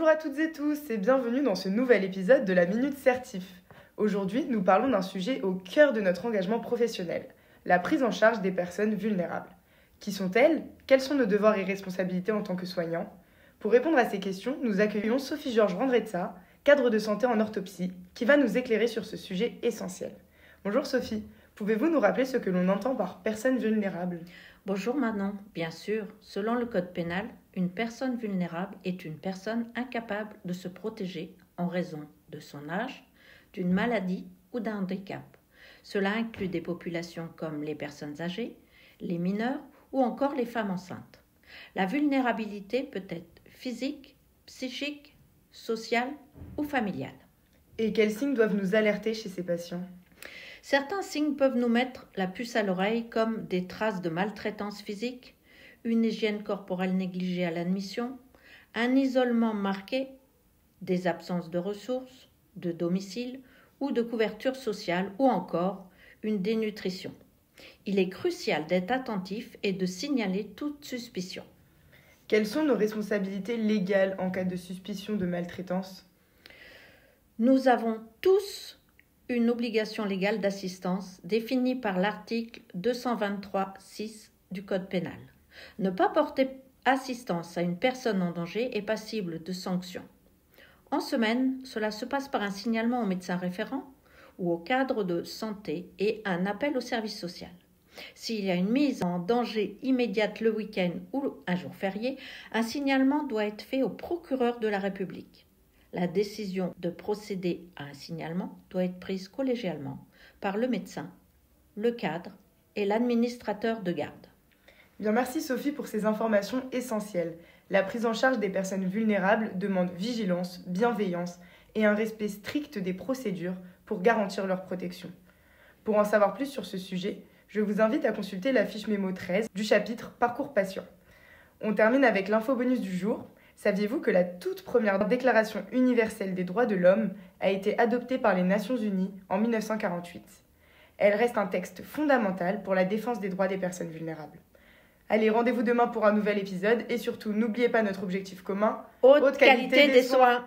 Bonjour à toutes et tous et bienvenue dans ce nouvel épisode de la Minute Certif. Aujourd'hui, nous parlons d'un sujet au cœur de notre engagement professionnel, la prise en charge des personnes vulnérables. Qui sont-elles? Quels sont nos devoirs et responsabilités en tant que soignants? Pour répondre à ces questions, nous accueillons Sophie-Georges Randrezza, cadre de santé en orthopsie, qui va nous éclairer sur ce sujet essentiel. Bonjour Sophie, pouvez-vous nous rappeler ce que l'on entend par personne vulnérable? Bonjour Manon, bien sûr, selon le code pénal, une personne vulnérable est une personne incapable de se protéger en raison de son âge, d'une maladie ou d'un handicap. Cela inclut des populations comme les personnes âgées, les mineurs ou encore les femmes enceintes. La vulnérabilité peut être physique, psychique, sociale ou familiale. Et quels signes doivent nous alerter chez ces patients? Certains signes peuvent nous mettre la puce à l'oreille comme des traces de maltraitance physique, une hygiène corporelle négligée à l'admission, un isolement marqué, des absences de ressources, de domicile ou de couverture sociale ou encore une dénutrition. Il est crucial d'être attentif et de signaler toute suspicion. Quelles sont nos responsabilités légales en cas de suspicion de maltraitance? Nous avons tous une obligation légale d'assistance définie par l'article 223.6 du Code pénal. Ne pas porter assistance à une personne en danger est passible de sanctions. En semaine, cela se passe par un signalement au médecin référent ou au cadre de santé et un appel au service social. S'il y a une mise en danger immédiate le week-end ou un jour férié, un signalement doit être fait au procureur de la République. La décision de procéder à un signalement doit être prise collégialement par le médecin, le cadre et l'administrateur de garde. Bien, merci Sophie pour ces informations essentielles. La prise en charge des personnes vulnérables demande vigilance, bienveillance et un respect strict des procédures pour garantir leur protection. Pour en savoir plus sur ce sujet, je vous invite à consulter la fiche mémo 13 du chapitre Parcours patient. On termine avec l'infobonus du jour. Saviez-vous que la toute première déclaration universelle des droits de l'homme a été adoptée par les Nations Unies en 1948? Elle reste un texte fondamental pour la défense des droits des personnes vulnérables. Allez, rendez-vous demain pour un nouvel épisode et surtout, n'oubliez pas notre objectif commun, Haute qualité des soins.